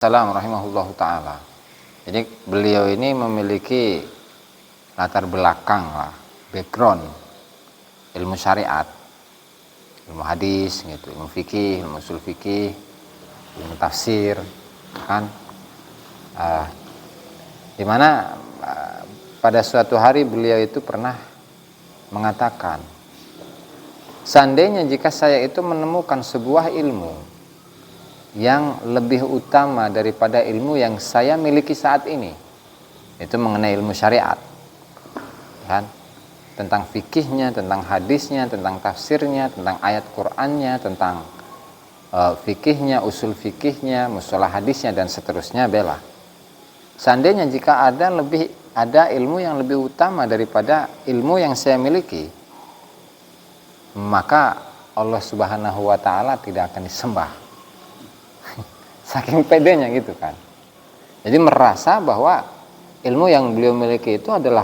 Salam rahimahullahu ta'ala. Jadi beliau ini memiliki latar belakang lah, background ilmu syariat, ilmu hadis gitu, ilmu fikih, ilmu usul fikih, ilmu tafsir, kan? Dimana pada suatu hari beliau itu pernah mengatakan, seandainya jika saya itu menemukan sebuah ilmu yang lebih utama daripada ilmu yang saya miliki saat ini, itu mengenai ilmu syariat, kan? Tentang fikihnya, tentang hadisnya, tentang tafsirnya, tentang ayat Qur'annya, tentang fikihnya, usul fikihnya, mustalah hadisnya, dan seterusnya. Bela, seandainya jika ada ilmu yang lebih utama daripada ilmu yang saya miliki, maka Allah Subhanahu wa ta'ala tidak akan disembah. Saking pedenya gitu kan. Jadi merasa bahwa ilmu yang beliau miliki itu adalah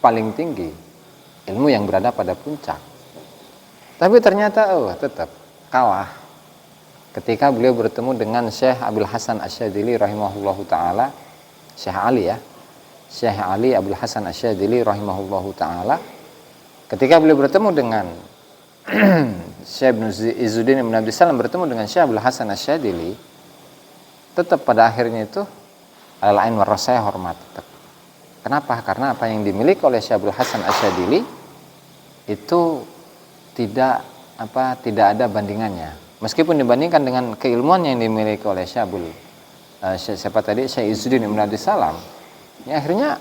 paling tinggi, ilmu yang berada pada puncak. Tapi ternyata tetap kalah ketika beliau bertemu dengan Syekh Abdul Hasan Asyadzili rahimahullahu ta'ala, Syekh Ali ya, Syekh Ali Abdul Hasan Asyadzili rahimahullahu ta'ala. Ketika beliau bertemu dengan Syekh Ibn Izzuddin Ibn Abdul Salam bertemu dengan Syekh Abdul Hasan Asyadzili, tetap pada akhirnya itu al-ain warasaya, hormat tetap. Kenapa? Karena apa yang dimiliki oleh Syekh Abdul Hasan Asyadzili itu tidak ada bandingannya. Meskipun dibandingkan dengan keilmuan yang dimiliki oleh Syekh Izzuddin Ibn Abdul Salam, ya akhirnya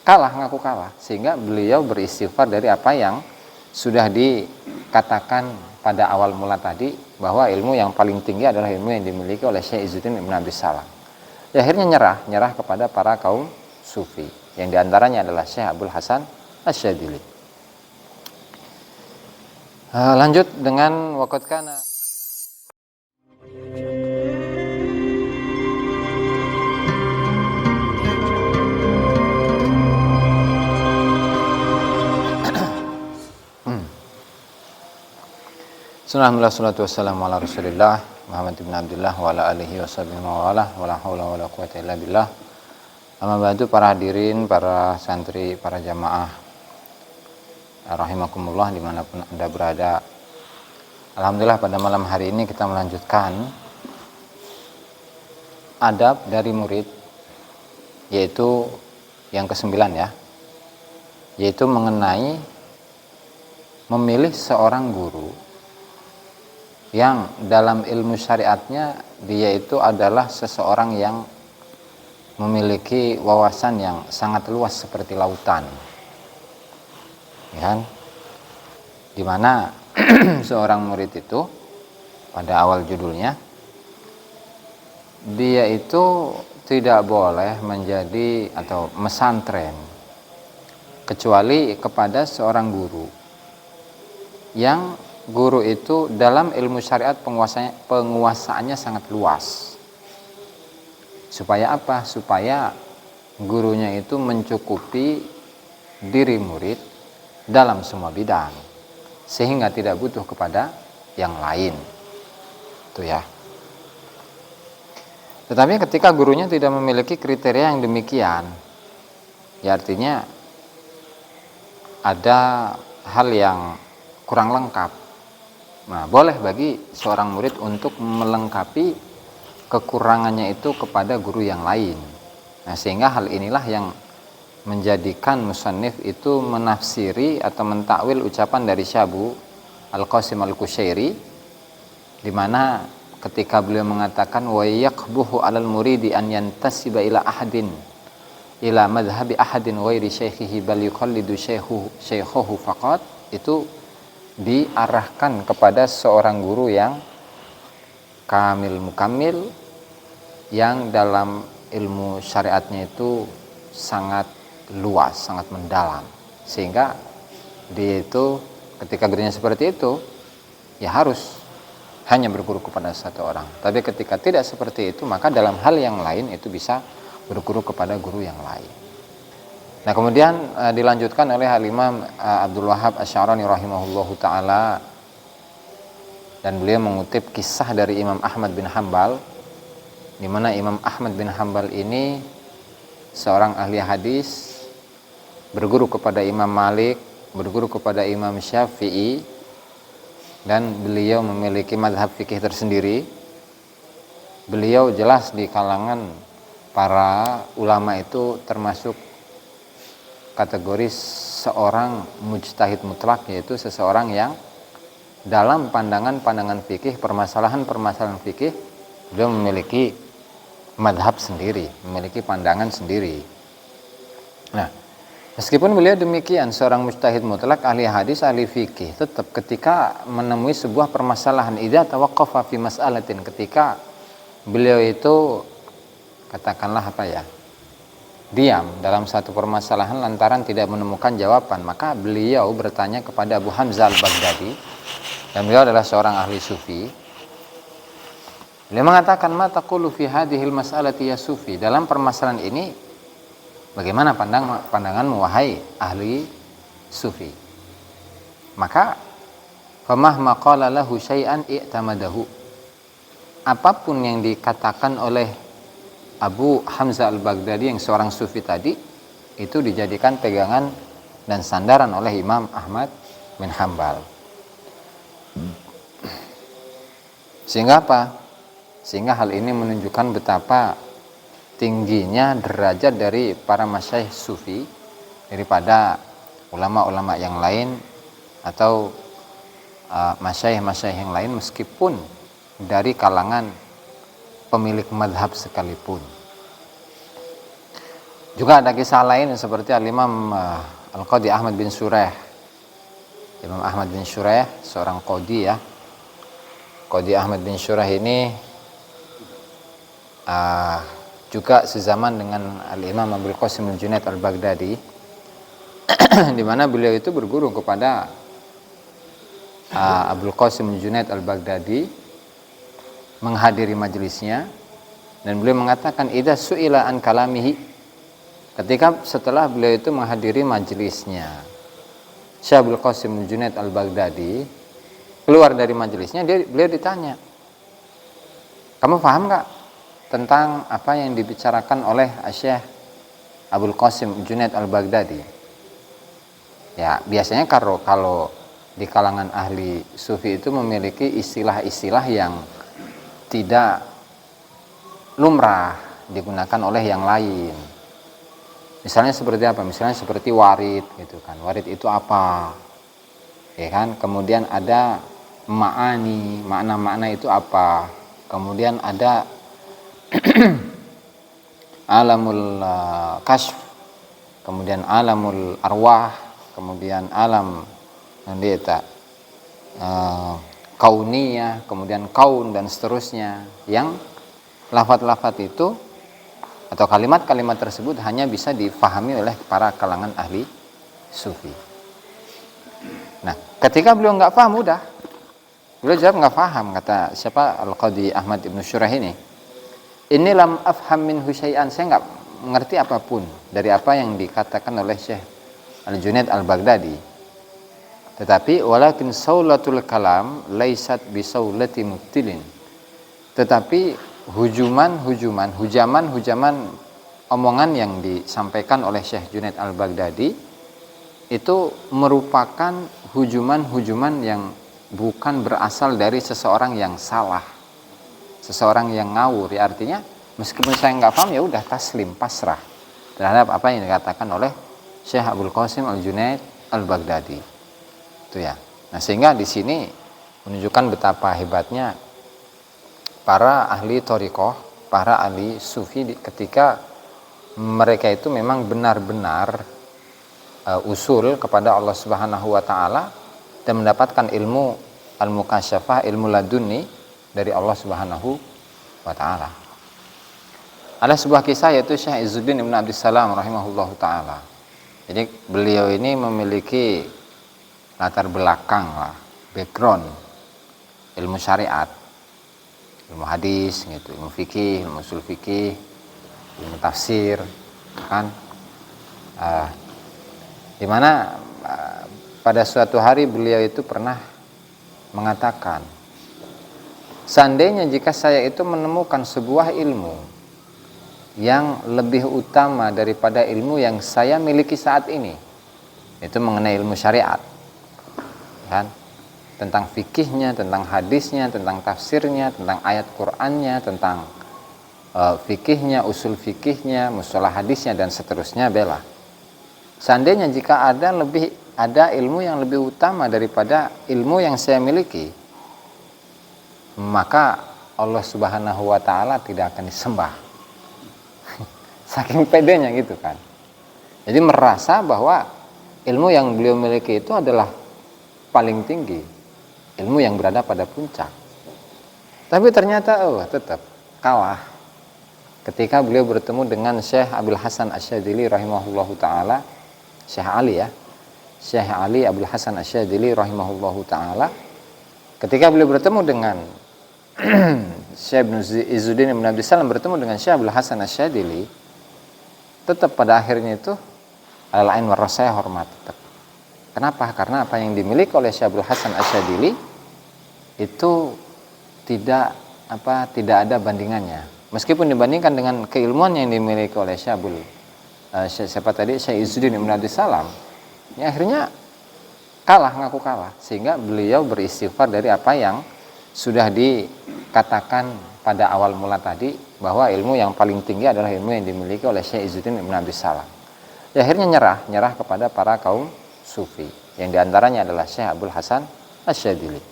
ngaku kalah, sehingga beliau beristighfar dari apa yang sudah dikatakan pada awal mula tadi, bahwa ilmu yang paling tinggi adalah ilmu yang dimiliki oleh Syekh Izzuddin Ibn Abdul Salam. Ya, akhirnya nyerah kepada para kaum sufi, yang diantaranya adalah Syekh Abdul Hasan Asyadzili. Lanjut dengan waqad kana. Bismillahirrahmanirrahim. Wassalatu wassalamu ala Rasulillah Muhammad ibn Abdullah wa ala alihi washabihi wa la haula wa la quwwata illa billah. Amma ba'du, para hadirin, para santri, para jamaah rahimakumullah dimanapun Anda berada. Alhamdulillah, pada malam hari ini kita melanjutkan adab dari murid, yaitu yang ke-9 ya, yaitu mengenai memilih seorang guru yang dalam ilmu syariatnya dia itu adalah seseorang yang memiliki wawasan yang sangat luas seperti lautan, ya kan? Dimana seorang murid itu pada awal judulnya dia itu tidak boleh menjadi atau mesantren kecuali kepada seorang guru yang guru itu dalam ilmu syariat penguasaannya sangat luas. Supaya apa? Supaya gurunya itu mencukupi diri murid dalam semua bidang, sehingga tidak butuh kepada yang lain. Itu ya. Tetapi ketika gurunya tidak memiliki kriteria yang demikian, ya artinya ada hal yang kurang lengkap. Nah, boleh bagi seorang murid untuk melengkapi kekurangannya itu kepada guru yang lain. Nah, sehingga hal inilah yang menjadikan musannif itu menafsiri atau mentakwil ucapan dari Syabu Al-Qasim Al-Qushairi, di mana ketika beliau mengatakan wa yaqbuhu 'alal muridi an yantasiba ila ahadin ila madhhabi ahadin ghairi syaikhihi bal yuqallidu syaikhuhu faqat, itu diarahkan kepada seorang guru yang kamil mukamil, yang dalam ilmu syariatnya itu sangat luas, sangat mendalam, sehingga dia itu ketika gurunya seperti itu ya harus hanya berguru kepada satu orang. Tapi ketika tidak seperti itu, maka dalam hal yang lain itu bisa berguru kepada guru yang lain. Nah, kemudian dilanjutkan oleh Al-Imam Abdul Wahhab Asy-Sya'rani rahimahullahu ta'ala, dan beliau mengutip kisah dari Imam Ahmad bin Hanbal di mana Imam Ahmad bin Hambal ini seorang ahli hadis, berguru kepada Imam Malik, berguru kepada Imam Syafi'i, dan beliau memiliki mazhab fikih tersendiri. Beliau jelas di kalangan para ulama itu termasuk kategori seorang mujtahid mutlak, yaitu seseorang yang dalam pandangan-pandangan fikih, permasalahan-permasalahan fikih, beliau memiliki madhab sendiri, memiliki pandangan sendiri. Nah, meskipun beliau demikian, seorang mujtahid mutlak, ahli hadis, ahli fikih, tetap ketika menemui sebuah permasalahan, idza tawaqqafa fi mas'alatin, ketika beliau itu katakanlah diam dalam satu permasalahan lantaran tidak menemukan jawaban, maka beliau bertanya kepada Abu Hamzah al-Baghdadi, dan beliau adalah seorang ahli sufi. Beliau mengatakan, ma taqulu fi hadhil mas'alati ya sufi, dalam permasalahan ini bagaimana pandanganmu wahai ahli sufi? Maka famahma qala lahu syai'an i'tamadahu, apapun yang dikatakan oleh Abu Hamzah al-Baghdadi yang seorang sufi tadi, itu dijadikan pegangan dan sandaran oleh Imam Ahmad bin Hambal. Sehingga apa? Sehingga hal ini menunjukkan betapa tingginya derajat dari para masyayikh sufi daripada ulama-ulama yang lain atau masyayikh yang lain, meskipun dari kalangan pemilik madhab sekalipun. Juga ada kisah lain seperti Al-Imam Al-Qadi Ahmad bin Shuraih. Imam Ahmad bin Shuraih seorang qadi ya. Qadi Ahmad bin Shuraih ini juga sezaman dengan Al-Imam Abul Qasim al-Junaid al-Baghdadi, di mana beliau itu berguru kepada Abul Qasim al-Junaid al-Baghdadi, menghadiri majelisnya, dan beliau mengatakan idza su'ila an kalamihi, ketika setelah beliau itu menghadiri majelisnya Syekh Abul Qasim al-Junaid al-Baghdadi, keluar dari majelisnya, beliau ditanya, kamu paham nggak tentang apa yang dibicarakan oleh Syekh Abul Qasim Junaid al-Baghdadi? Ya, biasanya kalau di kalangan ahli sufi itu memiliki istilah-istilah yang tidak lumrah digunakan oleh yang lain. Misalnya seperti apa? Misalnya seperti warid gitu kan. Warid itu apa? Ya kan? Kemudian ada ma'ani, makna-makna itu apa? Kemudian ada alamul kasf, kemudian alamul arwah, kemudian alam kauniyah, kemudian kaun, dan seterusnya, yang lafaz-lafaz itu atau kalimat-kalimat tersebut hanya bisa difahami oleh para kalangan ahli sufi. Nah, ketika beliau nggak paham, udah beliau jawab nggak paham. Kata siapa? Al-Qadi Ahmad ibn Shuraih ini lam afham min syai'an, saya nggak mengerti apapun dari apa yang dikatakan oleh Syekh Al-Junaid al-Baghdadi. Tetapi walakin saulatul kalam laisat bisaulati mubtilin, tetapi hujaman omongan yang disampaikan oleh Syekh Junaid al-Baghdadi itu merupakan hujuman yang bukan berasal dari seseorang yang salah, seseorang yang ngawur. Ya, artinya meskipun saya nggak paham, ya udah taslim, pasrah terhadap apa yang dikatakan oleh Syekh Abul Qasim al-Junaid al-Baghdadi. Itu ya. Nah, sehingga di sini menunjukkan betapa hebatnya para ahli thariqah, para ahli sufi ketika mereka itu memang benar-benar usul kepada Allah Subhanahu wa taala dan mendapatkan ilmu al-mukasyafah, ilmu laduni dari Allah Subhanahu wa taala. Ada sebuah kisah, yaitu Syekh Izzuddin Ibn Abdissalam rahimahullahu taala. Jadi beliau ini memiliki latar belakang background ilmu syariat, ilmu hadis gitu, ilmu fikih, ilmu usul fikih, ilmu tafsir, kan? Di mana pada suatu hari beliau itu pernah mengatakan, seandainya jika saya itu menemukan sebuah ilmu yang lebih utama daripada ilmu yang saya miliki saat ini, itu mengenai ilmu syariat, kan? Tentang fikihnya, tentang hadisnya, tentang tafsirnya, tentang ayat Qur'annya, tentang fikihnya, usul fikihnya, mustalah hadisnya, dan seterusnya, bela. Seandainya jika ada ilmu yang lebih utama daripada ilmu yang saya miliki, maka Allah Subhanahu wa Ta'ala tidak akan disembah. Saking pedenya gitu kan. Jadi merasa bahwa ilmu yang beliau miliki itu adalah paling tinggi, ilmu yang berada pada puncak. Tapi ternyata tetap kalah ketika beliau bertemu dengan Syekh Abdul Hasan Asy-Syadzili rahimahullahu taala, Syekh Ali ya. Syekh Ali Abdul Hasan Asy-Syadzili rahimahullahu taala, ketika beliau bertemu dengan Syekh Ibnu Izzuddin Ibn Abdus Salam bertemu dengan Syekh Abdul Hasan Asy-Syadzili, tetap pada akhirnya itu al-ain warasaya hormat tetap. Kenapa? Karena apa yang dimiliki oleh Syekh Abdul Hasan Asy-Syadzili itu tidak ada bandingannya. Meskipun dibandingkan dengan keilmuan yang dimiliki oleh Syekh Izzuddin Ibn Abdus Salam, ya akhirnya ngaku kalah, sehingga beliau beristighfar dari apa yang sudah dikatakan pada awal mula tadi, bahwa ilmu yang paling tinggi adalah ilmu yang dimiliki oleh Syekh Izzuddin Ibn Abdus Salam. Ya, akhirnya nyerah kepada para kaum sufi, yang diantaranya adalah Syekh Abdul Hasan Asy-Syadzili.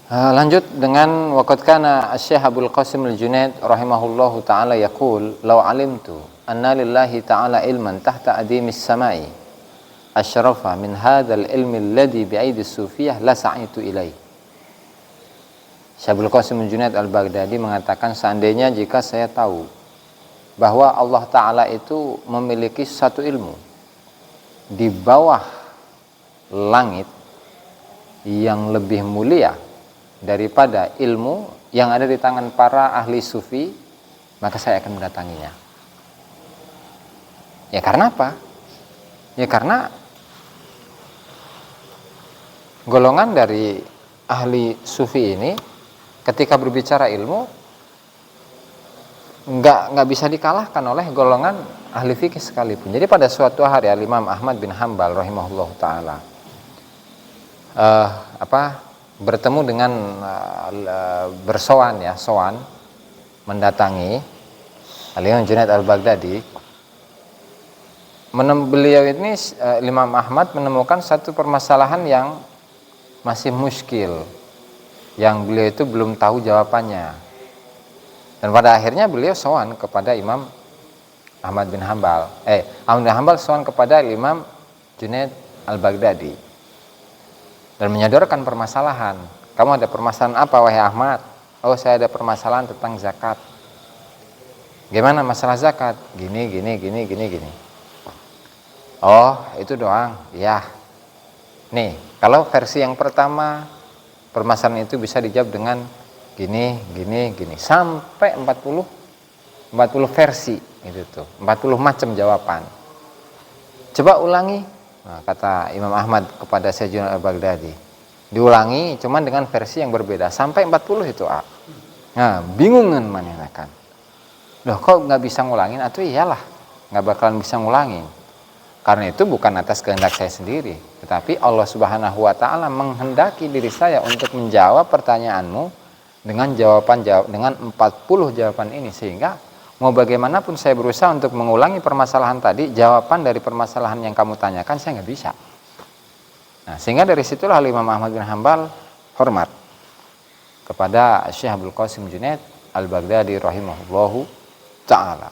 Lanjut dengan waqad kana Syekh Abdul Qasim Al-Junaid rahimahullahu taala yaqul law alimtu anna lillahi ta'ala ilman tahta adimis samai asyrafa min hadzal ilmi alladhi bi'aidi sufiyah la sa'itu ilaih. Syekh Abdul Qasim Al-Junaid Al-Baghdadi mengatakan, seandainya jika saya tahu bahwa Allah Ta'ala itu memiliki satu ilmu di bawah langit yang lebih mulia daripada ilmu yang ada di tangan para ahli sufi, maka saya akan mendatanginya. Ya karena apa? Ya karena golongan dari ahli sufi ini ketika berbicara ilmu nggak bisa dikalahkan oleh golongan ahli fikih sekalipun. Jadi pada suatu hari Imam Ahmad bin Hanbal rahimahullah taala bertemu dengan sowan mendatangi Al-Imam Junaid Al-Baghdadi. Beliau ini Imam Ahmad menemukan satu permasalahan yang masih muskil, yang beliau itu belum tahu jawabannya. Dan pada akhirnya beliau sowan kepada Imam Ahmad bin Hanbal. Ahmad bin Hanbal sowan kepada Imam Junaid Al-Baghdadi dan menyodorkan permasalahan. Kamu ada permasalahan apa wahai Ahmad? Oh, saya ada permasalahan tentang zakat. Gimana masalah zakat? Gini. Oh, itu doang. Ya. Nih, kalau versi yang pertama permasalahan itu bisa dijawab dengan gini. Sampai 40 versi gitu tuh. 40 macam jawaban. Coba ulangi. Nah, kata Imam Ahmad kepada Syekh Junaid Al-Baghdadi, diulangi cuman dengan versi yang berbeda sampai 40 itu. Nah, bingungan mana kan. Loh, kok nggak bisa ngulangin? Atau iyalah, nggak bakalan bisa ngulangin. Karena itu bukan atas kehendak saya sendiri, tetapi Allah Subhanahu wa taala menghendaki diri saya untuk menjawab pertanyaanmu dengan dengan 40 jawaban ini, sehingga mau bagaimanapun saya berusaha untuk mengulangi permasalahan tadi, jawaban dari permasalahan yang kamu tanyakan saya nggak bisa. Nah, sehingga dari situlah Imam Ahmad bin Hanbal hormat kepada Syekh Abdul Qasim Junaid Al-Baghdadi rahimahullahu ta'ala.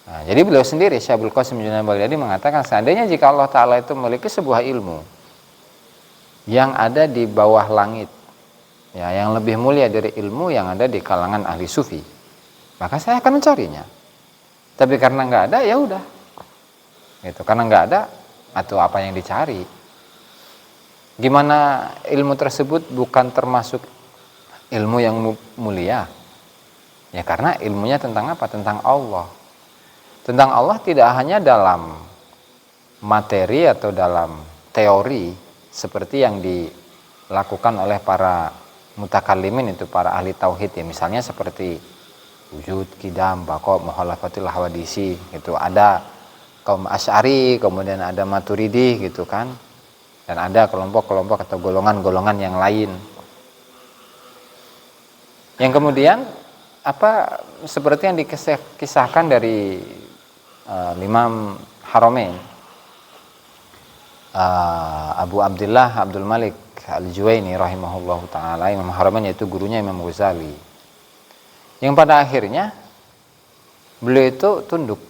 Nah, jadi beliau sendiri, Syekh Abdul Qasim Junaid Al-Baghdadi mengatakan, seandainya jika Allah Ta'ala itu memiliki sebuah ilmu yang ada di bawah langit, ya, yang lebih mulia dari ilmu yang ada di kalangan ahli sufi, maka saya akan mencarinya. Tapi karena nggak ada, ya udah. Gitu. Karena nggak ada, atau apa yang dicari? Gimana ilmu tersebut bukan termasuk ilmu yang mulia? Ya karena ilmunya tentang apa? Tentang Allah. Tentang Allah tidak hanya dalam materi atau dalam teori seperti yang dilakukan oleh para mutakallimin, itu para ahli tauhid ya, misalnya seperti wujud, qidam, baqa, mukhalafatul hawadisi, itu ada kaum Asy'ari, kemudian ada Maturidi gitu kan, dan ada kelompok-kelompok atau golongan-golongan yang lain yang kemudian seperti yang dikisahkan dari Imam Haramain Abu Abdullah Abdul Malik Al-Juwaini rahimahullahu taala. Imam Haramain yaitu gurunya Imam Ghazali, yang pada akhirnya beliau itu tunduk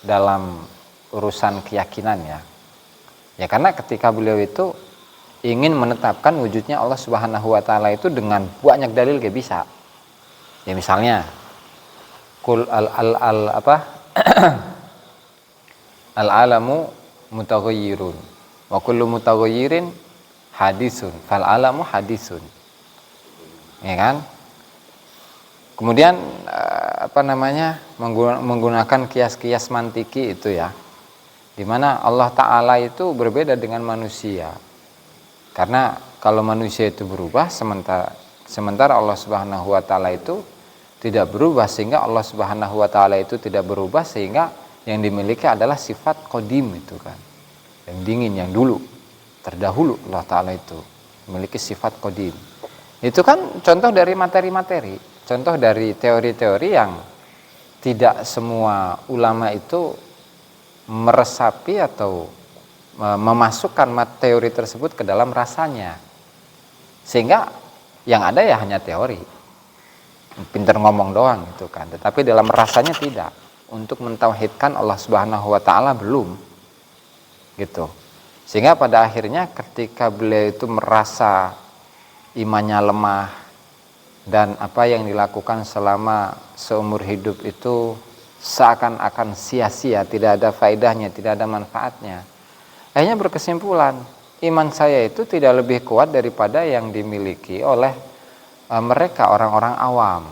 dalam urusan keyakinan ya karena ketika beliau itu ingin menetapkan wujudnya Allah Subhanahu wa taala itu dengan banyak dalil gak bisa. Ya misalnya kul al alamu mutaghayyirun wa kullu mutaghayyirin hadisun fal alamu hadisun. Ya kan? Kemudian menggunakan kias-kias mantiki itu ya, di mana Allah taala itu berbeda dengan manusia. Karena kalau manusia itu berubah, sementara Allah Subhanahu wa taala itu tidak berubah, sehingga Allah Subhanahu wa taala itu tidak berubah, sehingga yang dimiliki adalah sifat qadim itu kan. Yang dingin, yang dulu, terdahulu Allah taala itu memiliki sifat qadim. Itu kan contoh dari materi-materi, contoh dari teori-teori yang tidak semua ulama itu meresapi atau memasukkan teori tersebut ke dalam rasanya, sehingga yang ada ya hanya teori, pinter ngomong doang gitu kan, tetapi dalam rasanya tidak, untuk mentauhidkan Allah Subhanahu wa taala belum gitu. Sehingga pada akhirnya ketika beliau itu merasa imannya lemah dan apa yang dilakukan selama seumur hidup itu seakan-akan sia-sia, tidak ada faedahnya, tidak ada manfaatnya, akhirnya berkesimpulan, iman saya itu tidak lebih kuat daripada yang dimiliki oleh mereka, orang-orang awam.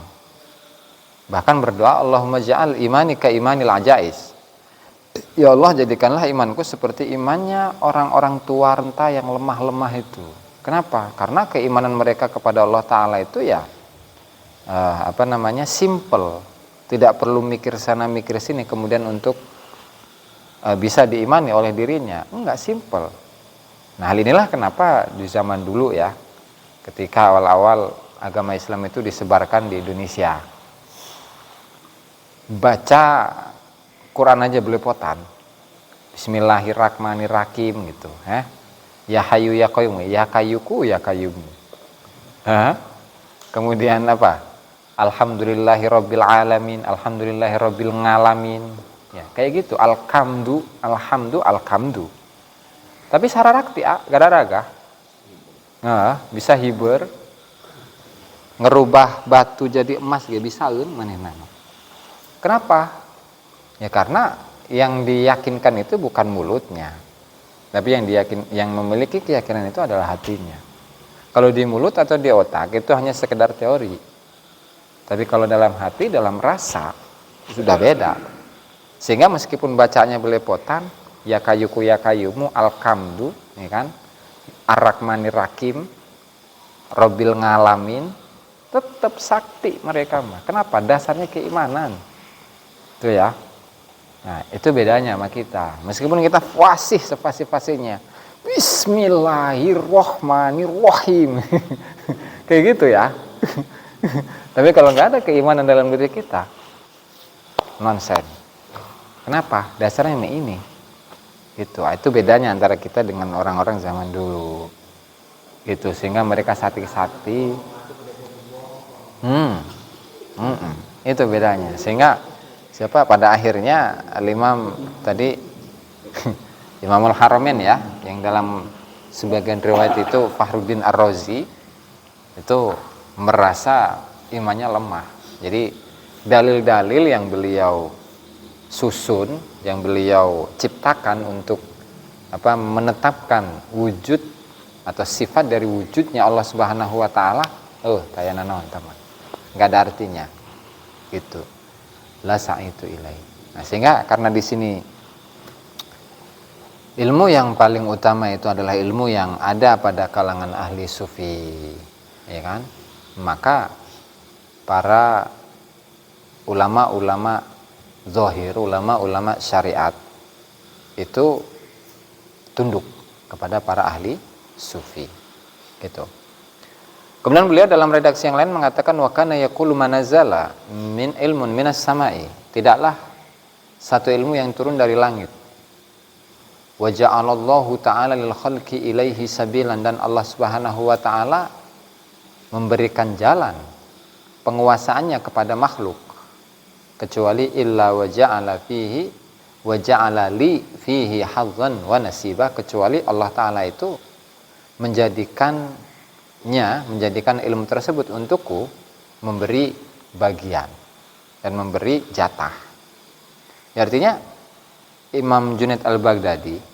Bahkan berdoa, Allahumma ja'al imani ka imanil ajais. Ya Allah, jadikanlah imanku seperti imannya orang-orang tua renta yang lemah-lemah itu. Kenapa? Karena keimanan mereka kepada Allah Ta'ala itu ya simple. Tidak perlu mikir sana mikir sini kemudian untuk bisa diimani oleh dirinya. Enggak, simple. Nah, hal inilah kenapa di zaman dulu ya, ketika awal-awal agama Islam itu disebarkan di Indonesia, baca Quran aja belepotan, Bismillahirrahmanirrahim gitu, ya hayu ya qayyum, ya kayuku ya kayyum. Kemudian apa? Alhamdulillahirabbil alamin, alhamdulillahirabbil ngalamin. Ya, kayak gitu, alhamdu. Tapi sararakti gara-raga bisa hiber, ngerubah batu jadi emas gak bisa manehna. Kenapa? Ya karena yang diyakinkan itu bukan mulutnya, tapi yang memiliki keyakinan itu adalah hatinya. Kalau di mulut atau di otak itu hanya sekedar teori, tapi kalau dalam hati, dalam rasa sudah beda. Sehingga meskipun bacanya belepotan, ya kayuku ya kayumu, alkamdu, ya kan, arrahmanirrahim, robil ngalamin, tetap sakti mereka mah. Kenapa? Dasarnya keimanan. Itu ya. Nah, itu bedanya sama kita. Meskipun kita fasih sefasih-fasihnya, Bismillahirrahmanirrahim, kayak gitu ya. Tapi kalau nggak ada keimanan dalam diri kita, nonsen. Kenapa? Dasarnya ini. Gitu. Itu bedanya antara kita dengan orang-orang zaman dulu. Gitu, sehingga mereka sakti-sakti. Itu bedanya. Sehingga pada akhirnya Imam tadi Imamul Haramain ya, yang dalam sebagian riwayat itu Fakhruddin Ar-Razi itu merasa imannya lemah. Jadi dalil-dalil yang beliau susun, yang beliau ciptakan untuk menetapkan wujud atau sifat dari wujudnya Allah Subhanahu wa taala, tayana naon teman. Enggak ada artinya. Gitu. La sa'itu ilai. Nah, sehingga karena di sini Ilmu yang paling utama itu adalah ilmu yang ada pada kalangan ahli sufi, ya kan? Maka para ulama-ulama zahir, ulama-ulama syariat itu tunduk kepada para ahli sufi, gitu. Kemudian beliau dalam redaksi yang lain mengatakan wa kana yaqulu manazala min ilmun minas samai, tidaklah satu ilmu yang turun dari langit. Wa ja'alallahu ta'ala lil khalqi ilaihi sabilan, dan Allah Subhanahu wa taala memberikan jalan penguasaannya kepada makhluk, kecuali illa wa ja'ala fihi wa ja'ala li fihi hazzan wa nasiba, kecuali Allah taala itu menjadikan ilmu tersebut untukku, memberi bagian dan memberi jatah. Artinya Imam Junaid al-Baghdadi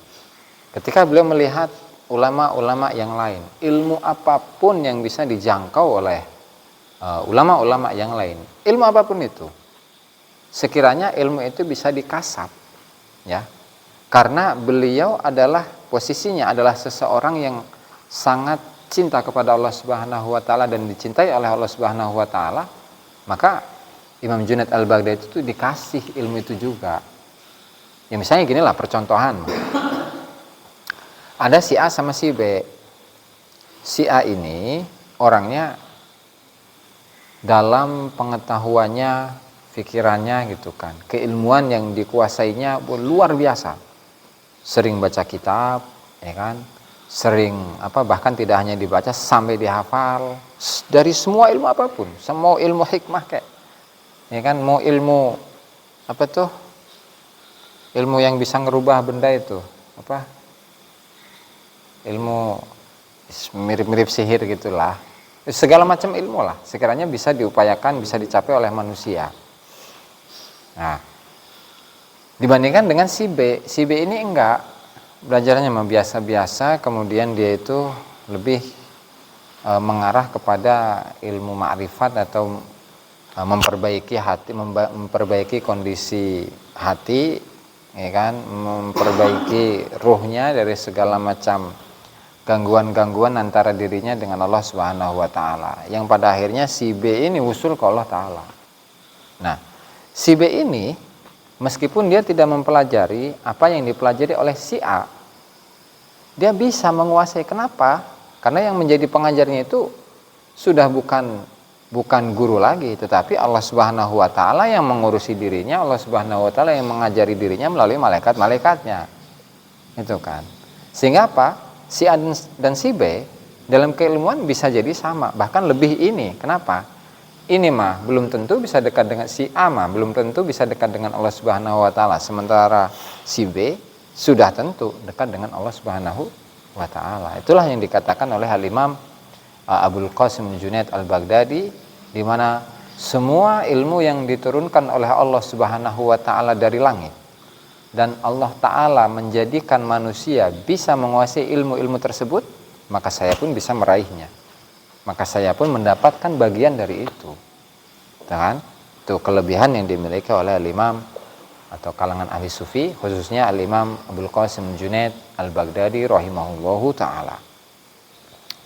ketika beliau melihat ulama-ulama yang lain, ilmu apapun yang bisa dijangkau oleh ulama-ulama yang lain, ilmu apapun itu, sekiranya ilmu itu bisa dikasap, ya, karena beliau adalah posisinya adalah seseorang yang sangat cinta kepada Allah Subhanahu wa taala dan dicintai oleh Allah Subhanahu wa taala, maka Imam Junaid al-Baghdadi itu dikasih ilmu itu juga. Ya misalnya ginilah percontohan. Ada si A sama si B. Si A ini orangnya dalam pengetahuannya, pikirannya gitu kan, keilmuan yang dikuasainya luar biasa. Sering baca kitab, ya kan? Sering bahkan tidak hanya dibaca, sampai dihafal dari semua ilmu apapun, semua ilmu hikmah kayak, ya kan, mau ilmu ilmu yang bisa ngerubah benda itu ilmu mirip-mirip sihir gitulah, segala macam ilmu lah sekiranya bisa diupayakan, bisa dicapai oleh manusia. Nah, dibandingkan dengan si B ini enggak, belajarnya biasa-biasa, kemudian dia itu lebih mengarah kepada ilmu ma'rifat atau memperbaiki hati, memperbaiki kondisi hati, ya kan, memperbaiki ruhnya dari segala macam gangguan-gangguan antara dirinya dengan Allah Subhanahu wa taala, yang pada akhirnya si B ini usul ke Allah taala. Nah, si B ini meskipun dia tidak mempelajari apa yang dipelajari oleh si A, dia bisa menguasai. Kenapa? Karena yang menjadi pengajarnya itu sudah bukan guru lagi, tetapi Allah Subhanahu wa taala yang mengurusi dirinya, Allah Subhanahu wa taala yang mengajari dirinya melalui malaikat-malaikatnya. Itu kan. Sehingga apa? Si A dan si B dalam keilmuan bisa jadi sama, bahkan lebih ini. Kenapa? Ini mah belum tentu bisa dekat dengan si A, mah belum tentu bisa dekat dengan Allah Subhanahu wa taala, sementara si B sudah tentu dekat dengan Allah Subhanahu wa taala. Itulah yang dikatakan oleh Al-Imam Abul Qasim Junaid al-Baghdadi, di mana semua ilmu yang diturunkan oleh Allah Subhanahu wa taala dari langit, dan Allah Ta'ala menjadikan manusia bisa menguasai ilmu-ilmu tersebut, maka saya pun bisa meraihnya, maka saya pun mendapatkan bagian dari itu. Kan? Itu kelebihan yang dimiliki oleh Al-Imam atau kalangan ahli sufi, khususnya Al-Imam Abul Qasim Junaid al-Baghdadi rahimahullahu ta'ala.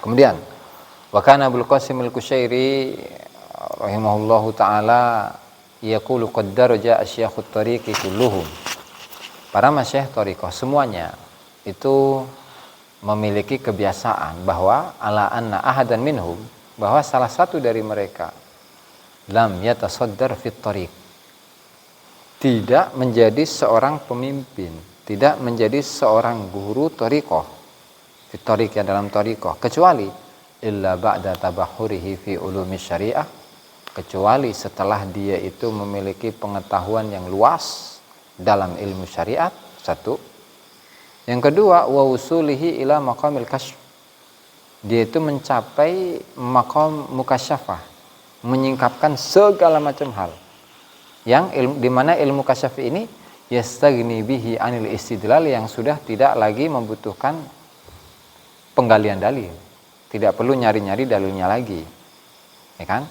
Kemudian wa kana Abul Qasim al-Kushairi rahimahullahu ta'ala yaqulu qad daraja asyakhut tariqi kulluhum. Para masyayikh thariqah semuanya itu memiliki kebiasaan bahwa ala anna ahadan minhum, bahwa salah satu dari mereka lam yatasaddar fit thariq, tidak menjadi seorang pemimpin, tidak menjadi seorang guru thariqah fit thariq, ya dalam thariqah, kecuali illa ba'da tabahurihi fi ulumi syariah, kecuali setelah dia itu memiliki pengetahuan yang luas dalam ilmu syariat, satu. Yang kedua, wa usulihi ila maqamil kasyf, dia itu mencapai maqam mukasyafah, menyingkapkan segala macam hal, yang di mana ilmu kasyaf ini yastaghni bihi anil istidlal, yang sudah tidak lagi membutuhkan penggalian dalil, tidak perlu nyari-nyari dalilnya lagi, ya kan?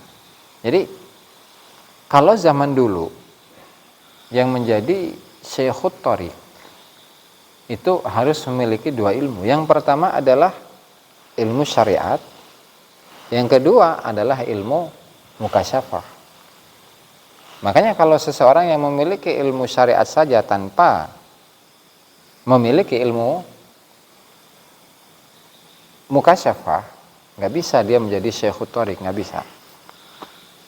Jadi kalau zaman dulu yang menjadi syekhut thariq itu harus memiliki dua ilmu. Yang pertama adalah ilmu syariat, yang kedua adalah ilmu mukasyafah. Makanya kalau seseorang yang memiliki ilmu syariat saja tanpa memiliki ilmu mukasyafah, nggak bisa dia menjadi syekhut thariq, nggak bisa.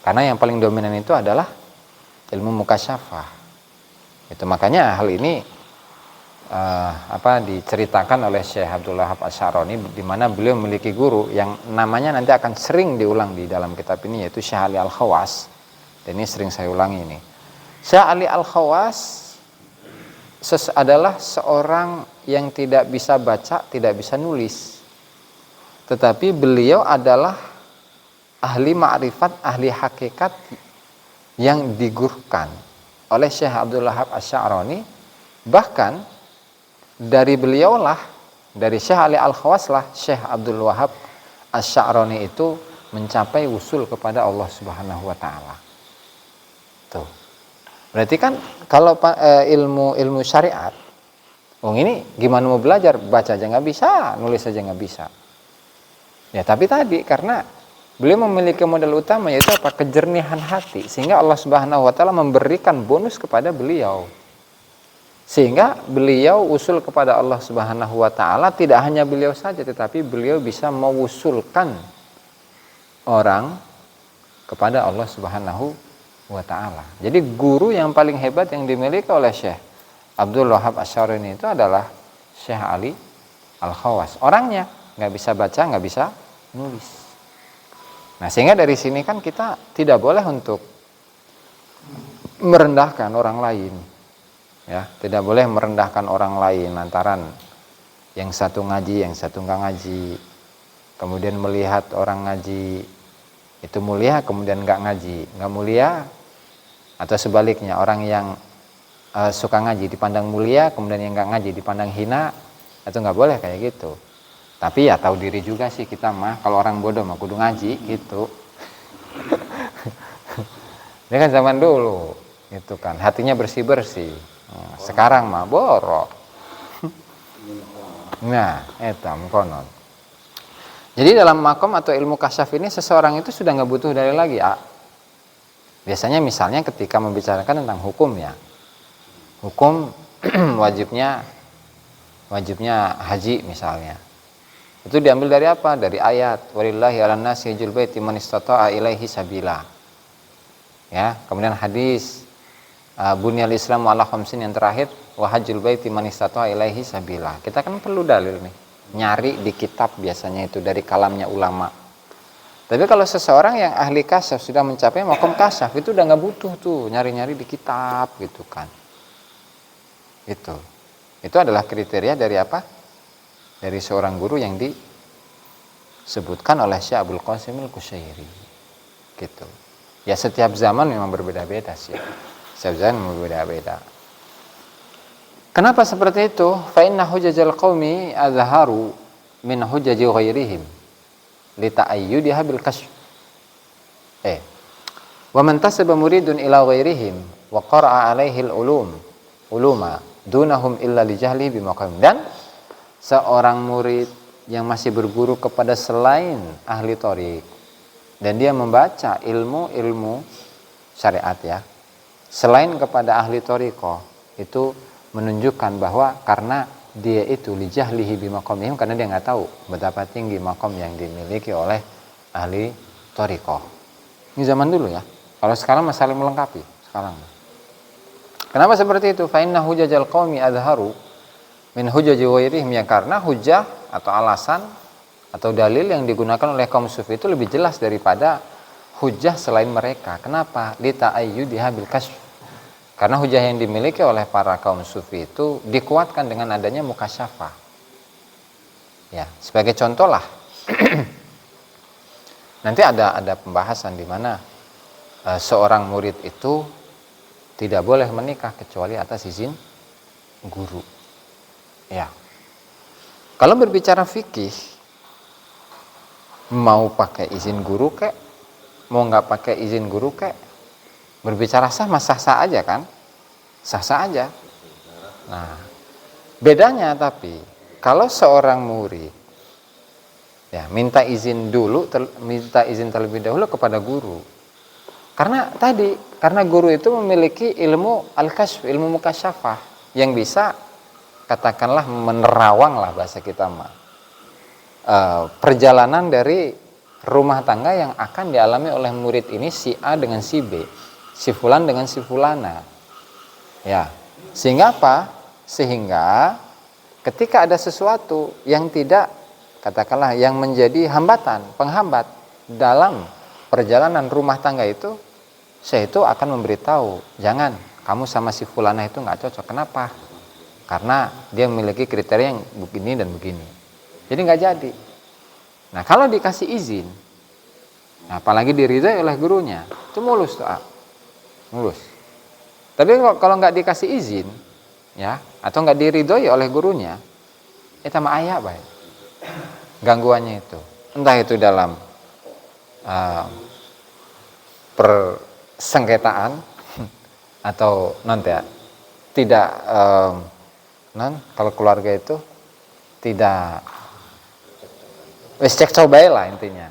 Karena yang paling dominan itu adalah ilmu mukasyafah. Itu makanya hal ini diceritakan oleh Syekh Abdul Wahab Asy-Sya'rani, di mana beliau memiliki guru yang namanya nanti akan sering diulang di dalam kitab ini, yaitu Syekh Ali Al-Khawas. Dan ini sering saya ulangi ini. Syekh Ali Al-Khawas adalah seorang yang tidak bisa baca, tidak bisa nulis. Tetapi beliau adalah ahli ma'rifat, ahli hakikat yang digurukan oleh Syekh Abdul Wahab Asy-Sya'rani. Bahkan dari beliaulah, dari Syekh Ali Al-Khawas lah, Syekh Abdul Wahab Asy-Sya'rani itu mencapai usul kepada Allah Subhanahu wa taala. Tuh. Berarti kan kalau ilmu syariat, ini gimana mau belajar? Baca aja nggak bisa, nulis aja nggak bisa. Ya, tapi tadi karena beliau memiliki modal utama, yaitu apa? Kejernihan hati, sehingga Allah Subhanahu wa taala memberikan bonus kepada beliau. Sehingga beliau usul kepada Allah Subhanahu wa taala, tidak hanya beliau saja, tetapi beliau bisa mewusulkan orang kepada Allah Subhanahu wa taala. Jadi guru yang paling hebat yang dimiliki oleh Syekh Abdul Wahab Asy-Sya'rani itu adalah Syekh Ali Al-Khawas. Orangnya nggak bisa baca, nggak bisa nulis. Nah, sehingga dari sini kan kita tidak boleh untuk merendahkan orang lain. Ya, tidak boleh merendahkan orang lain lantaran yang satu ngaji, yang satu nggak ngaji. Kemudian melihat orang ngaji itu mulia, kemudian nggak ngaji, nggak mulia. Atau sebaliknya, orang yang suka ngaji dipandang mulia, kemudian yang nggak ngaji dipandang hina. Itu nggak boleh kayak gitu. Tapi ya tahu diri juga sih kita mah, kalau orang bodoh mah kudu ngaji gitu. Ini kan zaman dulu, gitu kan, hatinya bersih-bersih. Sekarang mah borok. Nah, etam konon. Jadi dalam makom atau ilmu kasyaf ini seseorang itu sudah nggak butuh dalil lagi. Biasanya misalnya ketika membicarakan tentang hukum ya, hukum wajibnya haji misalnya, itu diambil dari apa? Dari ayat walillahi 'alan nasi hajjul baiti man istata'a ilaihi sabila. Ya, kemudian hadis bunyal Islamu ala khamsin yang terakhir wa hajjul baiti man istata'a ilaihi sabila. Kita kan perlu dalil nih. Nyari di kitab biasanya itu dari kalamnya ulama. Tapi kalau seseorang yang ahli kasyaf sudah mencapai makom kasyaf, itu udah nggak butuh tuh nyari-nyari di kitab gitu kan. Itu adalah kriteria dari apa? Dari seorang guru yang disebutkan oleh Syekh Abdul Qasim Al-Qushairi. Gitu. Ya setiap zaman memang berbeda-beda sih. Setiap zaman berbeda-beda. Kenapa seperti itu? Fa inna hujajal qaumi azharu min hujaji ghairihim li ta'ayyudiha bil kasf. Wa man tasaba muridun ila ghairihim wa qara'a alaihi uluma dunahum illa li jahli bi maqam. Dan seorang murid yang masih berguru kepada selain ahli thariq dan dia membaca ilmu syariat ya, selain kepada ahli thariqah, itu menunjukkan bahwa karena dia itu lijahlihi bimaqamihim, karena dia nggak tahu betapa tinggi makom yang dimiliki oleh ahli thariqah. Ini zaman dulu ya. Kalau sekarang masalah melengkapi sekarang. Kenapa seperti itu? Fa inna hujajal qaumi adharu min hujaji ghairihim, ya karena hujah atau alasan atau dalil yang digunakan oleh kaum sufi itu lebih jelas daripada hujah selain mereka. Kenapa? Li ta'ayyudiha bil kasf. Karena hujah yang dimiliki oleh para kaum sufi itu dikuatkan dengan adanya mukasyafah. Ya, sebagai contoh lah. Nanti ada pembahasan di mana seorang murid itu tidak boleh menikah kecuali atas izin guru. Ya. Kalau berbicara fikih, mau pakai izin guru kek, mau nggak pakai izin guru kek, berbicara sah aja kan? Sah aja. Nah, Bedanya tapi kalau seorang murid ya minta izin terlebih dahulu kepada guru. Karena guru itu memiliki ilmu al-kasyf, ilmu mukasyafah yang bisa katakanlah menerawang lah bahasa kita mah. Perjalanan dari rumah tangga yang akan dialami oleh murid ini si A dengan si B, si fulan dengan si fulana. Ya. Sehingga apa? Sehingga ketika ada sesuatu yang tidak katakanlah yang menjadi hambatan, penghambat dalam perjalanan rumah tangga itu, saya itu akan memberitahu, jangan, kamu sama si fulana itu nggak cocok. Kenapa? Karena dia memiliki kriteria yang begini dan begini. Jadi nggak jadi. Nah kalau dikasih izin, apalagi diridhoi oleh gurunya, itu mulus tuh, mulus. Tapi kalau nggak dikasih izin, ya, atau nggak diridhoi oleh gurunya, itu mah ayah baik. Gangguannya itu, entah itu dalam persengketaan atau tidak kalau keluarga itu tidak wis cekcok bae lah intinya.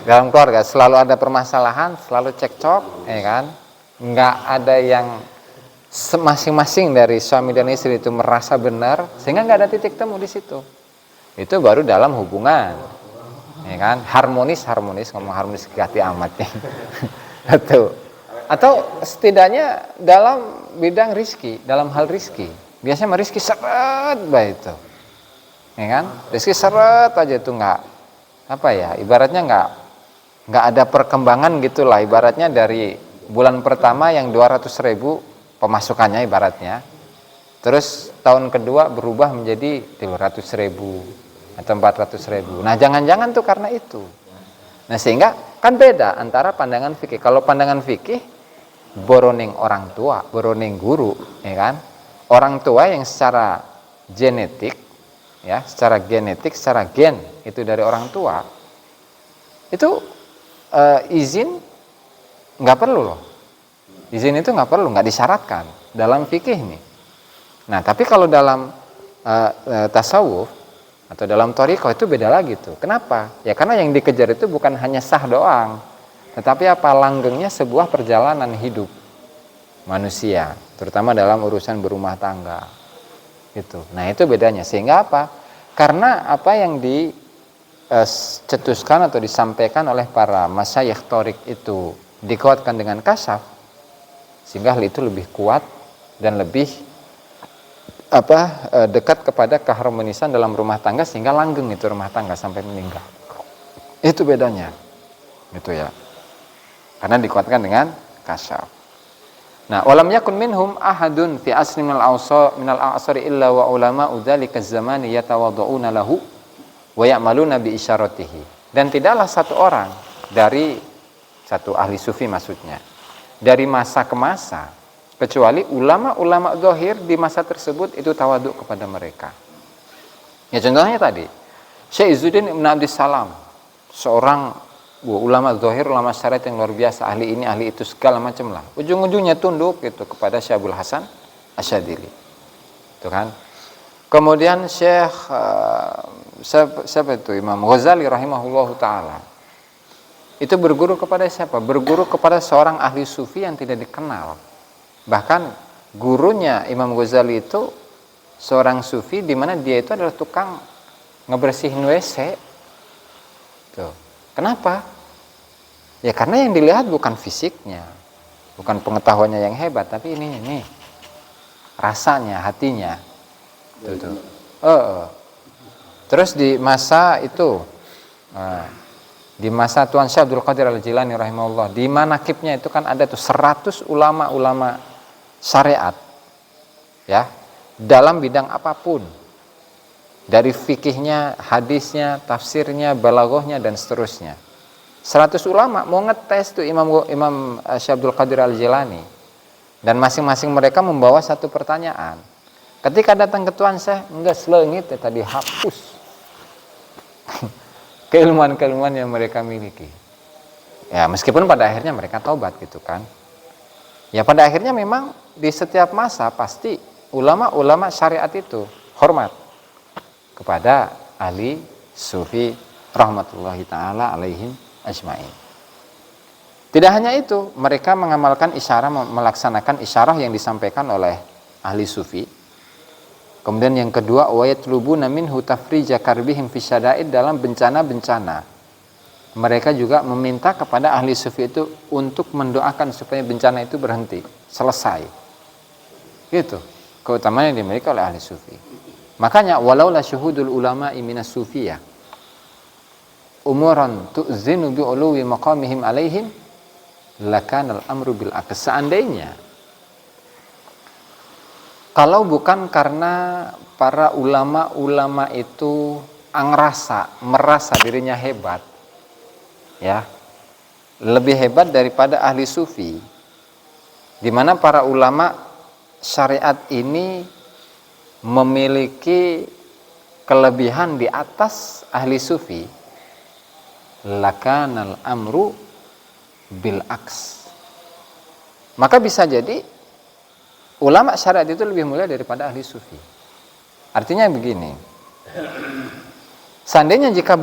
Dalam keluarga selalu ada permasalahan, selalu cekcok, ya kan? Nggak ada yang masing-masing dari suami dan istri itu merasa benar, sehingga nggak ada titik temu di situ. Itu baru dalam hubungan, ya kan? Harmonis, ngomong harmonis hati amat ya. Atau setidaknya dalam bidang rizki, dalam hal rizki. Biasanya rizki seret baik itu. Ya kan? Rizki seret aja itu nggak apa ya, ibaratnya nggak ada perkembangan gitulah, ibaratnya dari bulan pertama yang 200.000 pemasukannya ibaratnya, terus tahun kedua berubah menjadi 300.000 atau 400.000. Nah jangan-jangan tuh karena itu. Nah sehingga kan beda antara pandangan fikih. Kalau pandangan fikih boroning orang tua, boroning guru, ya kan? Orang tua yang secara genetik, ya, secara gen itu dari orang tua, itu izin nggak perlu loh. Izin itu nggak perlu, nggak disyaratkan dalam fikih nih. Nah tapi kalau dalam tasawuf atau dalam thariqah itu beda lagi tuh. Kenapa? Ya karena yang dikejar itu bukan hanya sah doang, tetapi apa, langgengnya sebuah perjalanan hidup manusia, terutama dalam urusan berumah tangga. Gitu. Nah itu bedanya. Sehingga apa? Karena apa yang dicetuskan atau disampaikan oleh para masyayikh thariq itu dikuatkan dengan kasyaf, sehingga hal itu lebih kuat dan lebih dekat kepada keharmonisan dalam rumah tangga, sehingga langgeng itu rumah tangga sampai meninggal. Itu bedanya. Gitu ya. Karena dikuatkan dengan kasyaf. Nah, walam yakun minhum ahadun fi asri minal a'sari illa wa ulama udzalika zamani yatawaddauna lahu wa ya'maluna bi isyaratihi. Dan tidaklah satu orang dari satu ahli sufi maksudnya, dari masa ke masa, kecuali ulama-ulama zahir di masa tersebut itu tawaduk kepada mereka. Ya contohnya tadi, Syekh Izzuddin Ibn Abdissalam, seorang ulama zahir, ulama syariat yang luar biasa, ahli ini, ahli itu, segala macam lah. Ujung-ujungnya tunduk gitu kepada Syekh Abdul Hasan Asyadzili. Itu kan. Kemudian Syekh siapa itu? Imam Ghazali rahimahullahu taala. Itu berguru kepada siapa? Berguru kepada seorang ahli sufi yang tidak dikenal. Bahkan gurunya Imam Ghazali itu seorang sufi di mana dia itu adalah tukang ngebersihin WC. Tuh. Kenapa? Ya karena yang dilihat bukan fisiknya, bukan pengetahuannya yang hebat, tapi ini rasanya, hatinya. Tuh. Terus di masa itu, di masa Tuan Syekh Abdul Qadir Al-Jilani rahimahullah, di manaqibnya itu kan ada tuh 100 ulama-ulama syariat, ya, dalam bidang apapun, dari fikihnya, hadisnya, tafsirnya, balaghahnya dan seterusnya. 100 ulama mau ngetes tuh Imam Syekh Abdul Qadir Al-Jilani, dan masing-masing mereka membawa satu pertanyaan. Ketika datang ke Tuan Syekh, enggak selengit ya, tadi hapus keilmuan-keilmuan yang mereka miliki. Ya meskipun pada akhirnya mereka taubat gitu kan. Ya pada akhirnya memang di setiap masa pasti ulama-ulama syariat itu hormat kepada ahli sufi rahmatullahi taala alaihim ajmain. Tidak hanya itu, mereka mengamalkan isyarah, melaksanakan isyarah yang disampaikan oleh ahli sufi. Kemudian yang kedua, wa yatlubuna minhu tafrija karbihim fi syada'id, dalam bencana-bencana. Mereka juga meminta kepada ahli sufi itu untuk mendoakan supaya bencana itu berhenti, selesai. Gitu. Keutamaan yang dimiliki oleh ahli sufi. Makanya walau la syuhudul ulama minas sufiyah umuran tu'zinu bi uluwi maqamihim alaihim lakanal amru bil aqs. Seandainya kalau bukan karena para ulama-ulama itu merasa dirinya hebat, ya, lebih hebat daripada ahli sufi, di mana para ulama syariat ini memiliki kelebihan di atas ahli sufi, lakanal amru bil aks. Maka bisa jadi ulama syariat itu lebih mulia daripada ahli sufi. Artinya begini, seandainya jika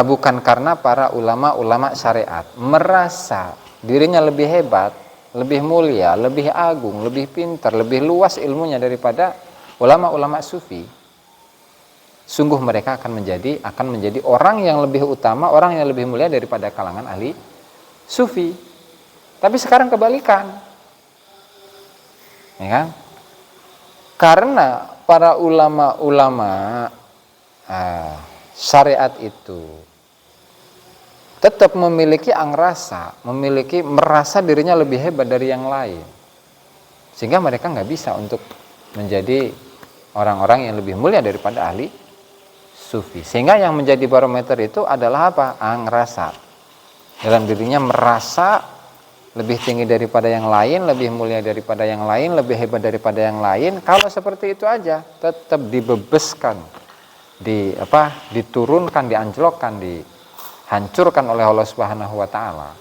bukan karena para ulama-ulama syariat merasa dirinya lebih hebat, lebih mulia, lebih agung, lebih pintar, lebih luas ilmunya daripada ulama-ulama sufi, sungguh mereka akan menjadi orang yang lebih utama, orang yang lebih mulia daripada kalangan ahli sufi. Tapi sekarang kebalikan, ya kan? Karena para ulama-ulama syariat itu tetap memiliki merasa dirinya lebih hebat dari yang lain, sehingga mereka nggak bisa untuk menjadi orang-orang yang lebih mulia daripada ahli sufi. Sehingga yang menjadi barometer itu adalah apa? Ngerasa dalam dirinya, merasa lebih tinggi daripada yang lain, lebih mulia daripada yang lain, lebih hebat daripada yang lain. Kalau seperti itu aja tetap dibebeskan, diturunkan, dianjlokkan, dihancurkan oleh Allah Subhanahu wa taala.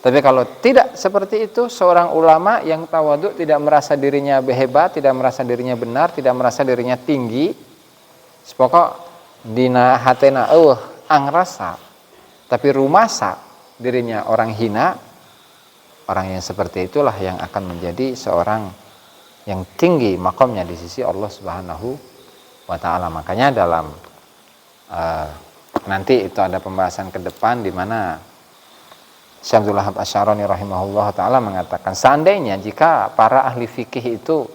Tapi kalau tidak seperti itu, seorang ulama yang tawadhu, tidak merasa dirinya hebat, tidak merasa dirinya benar, tidak merasa dirinya tinggi, sepokok dina hatena angrasa, tapi rumasa dirinya orang hina, orang yang seperti itulah yang akan menjadi seorang yang tinggi makomnya di sisi Allah Subhanahu wa taala. Makanya dalam nanti itu ada pembahasan ke depan di mana Syekh Abdul Wahab Asy-Syarani rahimahullah taala mengatakan, seandainya jika para ahli fikih itu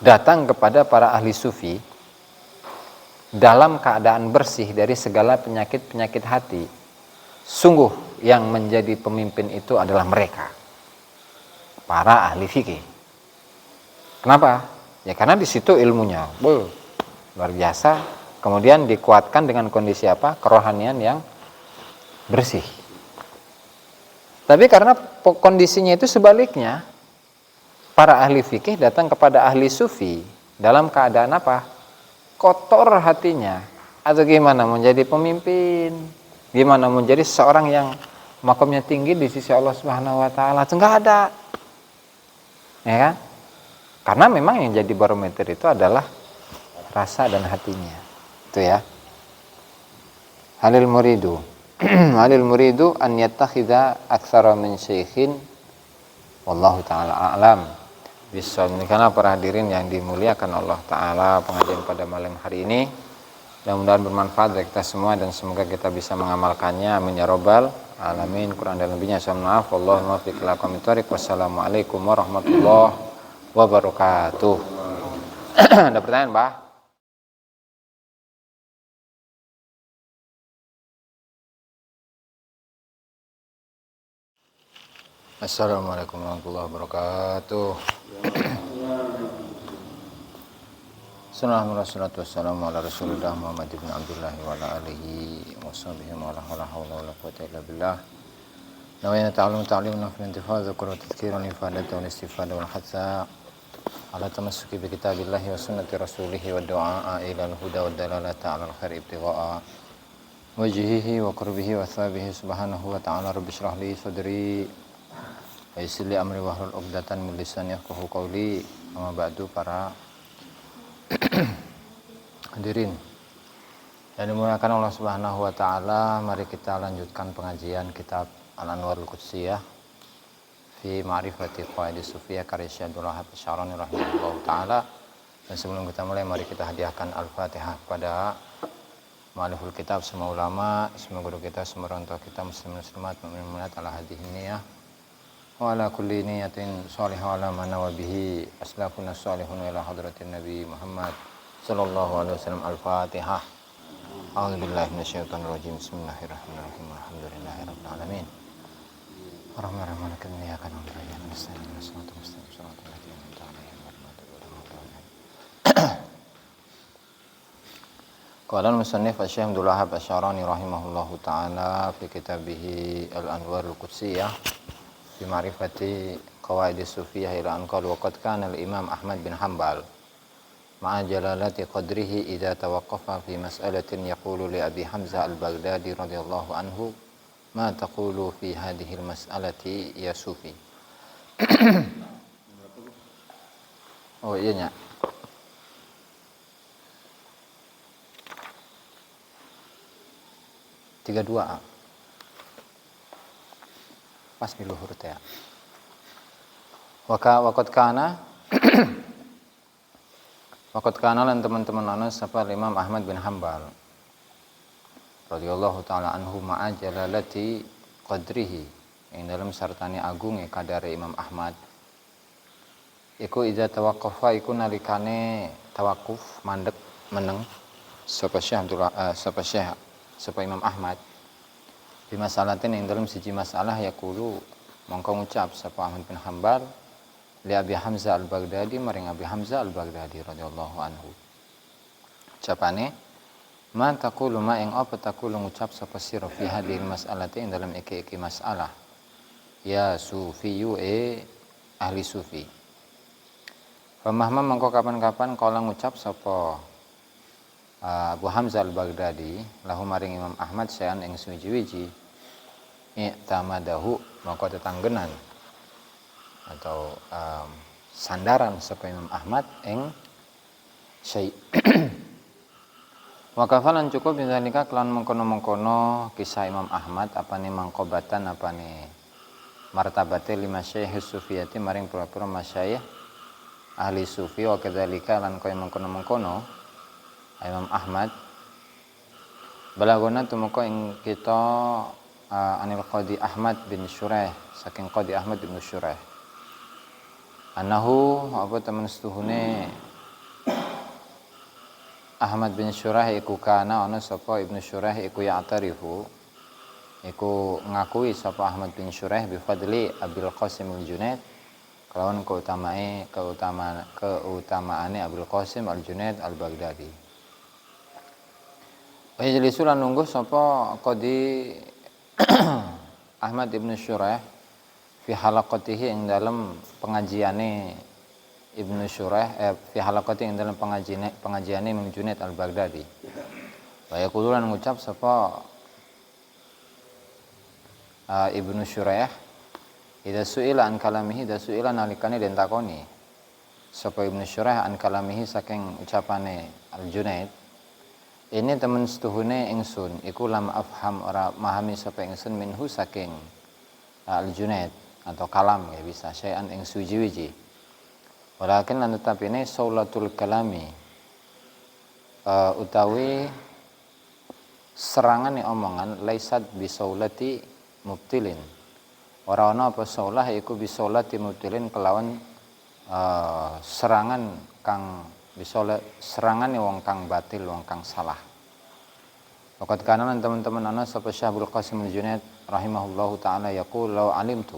datang kepada para ahli sufi dalam keadaan bersih dari segala penyakit-penyakit hati, sungguh yang menjadi pemimpin itu adalah mereka, para ahli fikih. Kenapa? Ya karena di situ ilmunya luar biasa, kemudian dikuatkan dengan kondisi apa? Kerohanian yang bersih. Tapi karena kondisinya itu sebaliknya, para ahli fikih datang kepada ahli sufi dalam keadaan apa? Kotor hatinya, atau gimana menjadi pemimpin, gimana menjadi seorang yang makomnya tinggi di sisi Allah Subhanahu wa taala, itu enggak ada. Ya kan? Karena memang yang jadi barometer itu adalah rasa dan hatinya. Itu ya. Halil muridu an yattakhidha aktsara min syaikhin wallahu taala a'lam bisawab. Karena para hadirin yang dimuliakan Allah taala, pengajian pada malam hari ini mudah-mudahan bermanfaat bagi kita semua dan semoga kita bisa mengamalkannya. Amin ya rabbal alamin. Kurang dan lebihnya saya maaf. Wallahu muwaffiq ila aqwamit thoriq. Wassalamualaikum warahmatullahi wabarakatuh. Ada pertanyaan, Pak? Assalamualaikum warahmatullahi wabarakatuh. Assalamualaikum wassalamu ala rasulillah Muhammad ibn Abdullah wa ala alihi wa sahbihi wa la hawla wa la quwwata illa billah. Nawayna ta'limun nafi'an intifaa dzikra wa tadhkiran ifadatan wal istifada wal hatha ala tamassuki bi kitabillahi wa sunnati rasulih wa du'a ila al-huda wa dalalata ala al-khair ibtigha'a wajhihi wa qurbihi wa thawabihi subhanahu wa ta'ala. Rabbi shrah li sadri wa yassir li amri wahlul 'uqdatan min lisani yafqahu qawli. Amma ba'du, para hadirin yang dimuliakan Allah Subhanahu wa taala, mari kita lanjutkan pengajian kitab Al-Anwarul Qudsiyah fi Ma'rifati Qawaid Sufiyah karya Syekh Abdul Wahab Asy-Syarani rahimahullahu taala. Dan sebelum kita mulai, mari kita hadiahkan Al-Fatihah kepada mu'alliful kitab, semua ulama, semua guru kita, semua orang tua kita, muslimin muslimat, mukminin mukminat ala hadhihi niyah wa ala kulli niyatin shalihah wa ala ma nawa bihi aslafuna shalihun ila hadratin Nabi Muhammad sallallahu alaihi wasallam. Al-Fatihah. A'udzubillahi minasyaitonir rajim. Bismillahirrahmanirrahim. Alhamdulillahirabbil alamin. Ar-Rahmanir Rahim. Maliki iyyaka na'budu wa iyyaka nasta'in. Ihdinas siratal mustaqim. Shiratal ladzina an'amta 'alaihim ghairil maghdubi 'alaihim. Qala al-musannif Asy-Syaikh Abdul Wahab Asy-Syarani rahimahullahu taala fi kitabih Al-Anwarul Qudsiyah fi ma'rifati qawaid Sufiyah ila an qala wa qad kana al-Imam Ahmad bin Hanbal ma'a jalalati qadrihi idza tawaqqafa fi mas'alatin yaqulu li Abi Hamzah al-Baghdadi radhiyallahu anhu ma taqulu fi hadhihi al-mas'alati ya Sufi. Oh iya nya. Tiga dua pas di luhur teh. Waqad kana lan teman-teman ana sapa Imam Ahmad bin Hanbal radhiyallahu taala anhu ma'a jalalati qadrihi, ing dalam sartane agung kadare Imam Ahmad iku idza tawaqqafa iku nalikane tawakuf mandek meneng sapa Imam Ahmad di masalatin yang dalam siji masalah yaqulu mongko ngucap sapa Ahmad bin Hanbal li Abi Hamzah al-Baghdadi maring Abi Hamzah al-Baghdadi radhiyallahu anhu. Ucapane ma taqulu ma ing apa taqulu ngucap sapa sira fi hadhil mas'alati ing dalam iki masalah ya sufiyu ahli sufi. Pemahman mongko kapan-kapan kala ngucap sapa Abu Hamzah al-Baghdadi lahu maring Imam Ahmad sayan ing suwiji-wiji i'tamadahu maka tetanggenan atau sandaran sapa Imam Ahmad ing syai'. Wa kafalan cukup bizalika kelan mengkono-mengkono kisah Imam Ahmad apane mangkobatan apane martabate lima syekh sufiyati maring pura-pura masyayikh ahli sufi wa kadzalika lan kaya mengkono-mengkono Imam Ahmad balagona tumeka ing kita anil Qadi Ahmad bin Syuraih saking Qadi Ahmad bin Syuraih annahu apa temen setuhune Ahmad bin Syuraih iku kana ana sapa Ibnu Syuraih iku ya'tarifu iku ngakui sapa Ahmad bin Syuraih bi fadli Abil Qasim al-Junaid kelawan keutamaane Abil Qasim al-Junaid al-Baghdadi. Wajlisu lan nunggu sapa Qadi Ahmad ibnu Syuraih fi halaqatihi ing dalam pengajiane Ibnu Syuraih fi halaqati ing dalam pengajiane Imam Junaid al-Baghdadi. Wa yaqulu lan ngucap sapa Ibnu Syuraih idza su'ila an kalamihi idza su'ila nalikane den takoni sapa Ibnu Syuraih an kalamihi saking ucapane al-Junaid ini temen setuhune ingsun iku lam afham ora memahami sapa ingsun minhu saking al-Junaid atau kalam ya bisa syai'an ing suji-wiji walakin lan tetapine saulatul kalami utawi serangane omongan laisat bisaulati mubtilin ora ana apa saulah iku bisaulati mubtilin kelawan serangan kang serangane wong kang batil wong kang salah. Waqat kana teman-teman ana sapa Syekh Abdul Qasim al-Junaid rahimahullahu taala yaqul law alimtu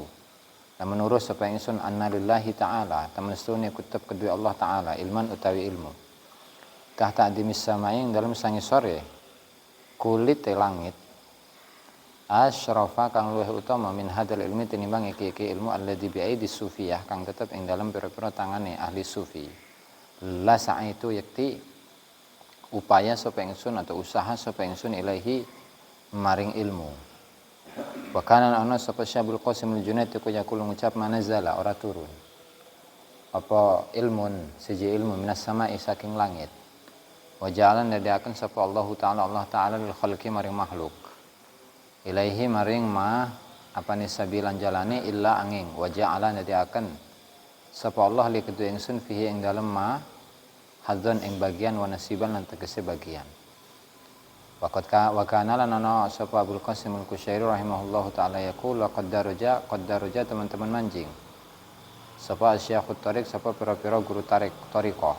dan menurut sapa ingsun anna lillahi taala temen stune kutub kedua Allah taala ilman utawi ilmu tahta adimis samaing dalam sangi sore kulit langit asyrafa kang luwih utama min hadal ilmi tinimbang iki ilmu alladzi bi'aidi sufiyah kang tetep ing dalam pira-pira tangane ahli sufi. La sa'aitu yakti upaya sapa ingsun atau usaha sapa ingsun ilahi maring ilmu Wa kana ana sapa Syabul Qasim al-Junaid ku yaqulu ngucap manazala ora turun apa ilmun siji ilmu minas sama'i saking langit. Wa ja'ala nadiaken sapa Allah Ta'ala lil khalqi maring makhluk. Ilaihi maring ma apane sabilan jalane illa angin. Wa ja'ala nadiaken sapa Allah li kedue ingsun fihi ing dalem ma hadzan ing bagian wa nasiban lan tegese bagian. Wa kana lan ana sapa Abdul Qasim al-Kusyairi rahimahullahu taala yaqul wa qaddaraja teman-teman manjing. Sapa asyakhut tariq sapa pira-pira guru tarik tariqah.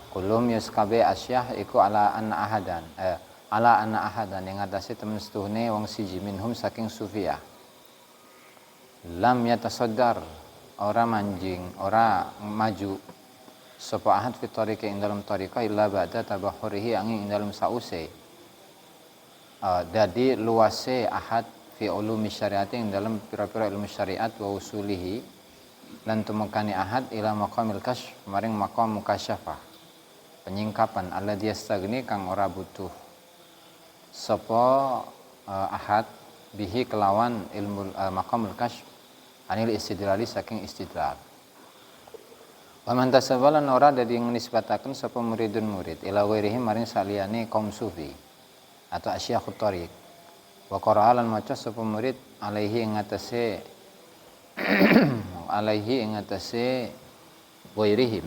Kulum yaskabe asyah iku ala anna ahadan yang atase temen setuhne wong siji minhum saking sufiyah. Lam yatasaddar ora manjing ora maju sapa ahad fi tariqi ing dalam tariqah illa ba'da tabahurihi angin ing dalam sause. Jadi luase ahad fi ulumi syariat ing dalam pira-pira ilmu syariat wa usulihi lan tumekani ahad ila maqamil kasyf maring maqam mukasyafah penyingkapan alladzi yastagni kang ora butuh sapa ahad bihi kelawan ilmu maqamul kasyf anil istidlali saking istidlal. Wa man tasawwalan ora dadi nisbataken sapa murid ila ghairihi maring saliyane kaum sufi atau asyakhut tariq. Wa qara'alan maca sapa murid alaihi ing atase ghairihim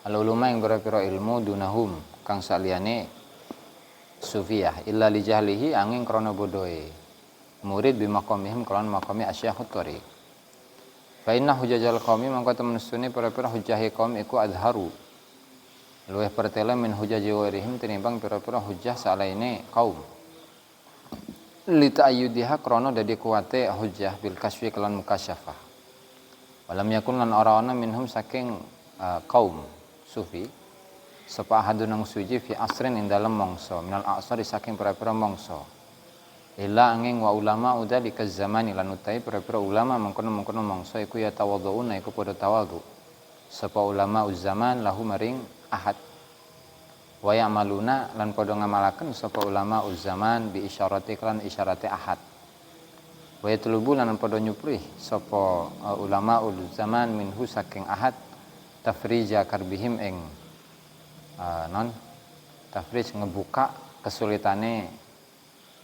al ulama ing pira-pira ilmu dunahum kang saliyane sufiyah illa li jahlihi angin krana bodohe murid bi maqamihim kelawan maqami asyakhut tariq. Fa inna hujajal qaumi mangko temen sunni pira-pira hujahe kaum iku azharu luwih pertela min hujaji ghairihim tinimbang pira-pira hujjah salaine kaum. Li ta'ayyudiha krana dadi kuwate hujjah bil kasfi kelan mukasyafah. Walam yakun lan ora ana minhum saking kaum sufi sapa hadun nang suji fi asrin ing dalem mangsa minal a'sari saking pira-pira mangsa. Illa angin wa ulama udzalika zamani lan utai pira-pira ulama mengkono-mengkono mangsa iku ya tawadhuuna iku padha tawadhu. Sapa ulama zaman lahu maring ahad. Wa ya'maluna lan padha ngamalaken sapa ulama zaman bi isyarati lan isyarate ahad. Wa yatlubu lan padha nyuprih sapa ulama zaman minhu saking ahad tafrija karbihim ing tafrij ngebuka kesulitane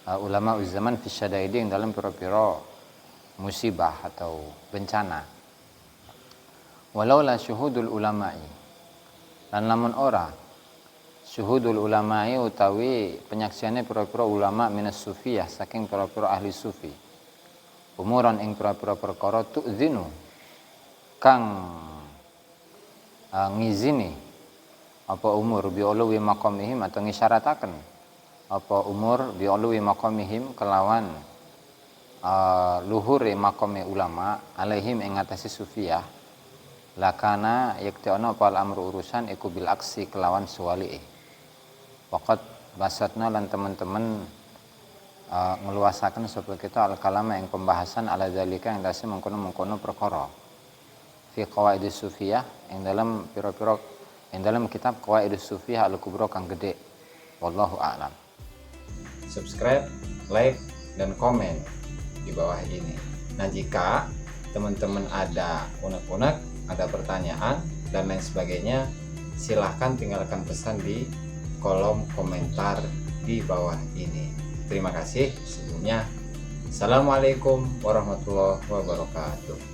ulama zaman fi syadaidi ing dalam pira-pira musibah atau bencana. Walau la syuhudul ulama'i lan lamun ora syuhudul ulama'i utawi penyaksiane pira-pira ulama minas sufiyah saking pira-pira ahli sufi umuran ing pira-pira perkara tu'zinu kang ngizini apa umur bi'uluwi maqamihim atau ngisyarataken apa umur bi'uluwi maqamihim kelawan luhure maqame ulama alaihim ing atase sufiyah lakana yakti'ana pal amru urusan iku bil aksi kelawan suwali waqat basatna lan teman-teman ngeluasaken sapa kita al kalama yang pembahasan ala zalika yang dase mengkono-mengkono perkara fi qawaidus sufiyah yang dalam pira-pira yang dalam kitab qawaidus sufiyah al kubra kang gede wallahu a'lam. Subscribe, like dan komen di bawah ini. Nah, jika teman-teman ada unek-unek, ada pertanyaan dan lain sebagainya, silahkan tinggalkan pesan di kolom komentar di bawah ini. Terima kasih sebelumnya. Assalamualaikum warahmatullahi wabarakatuh.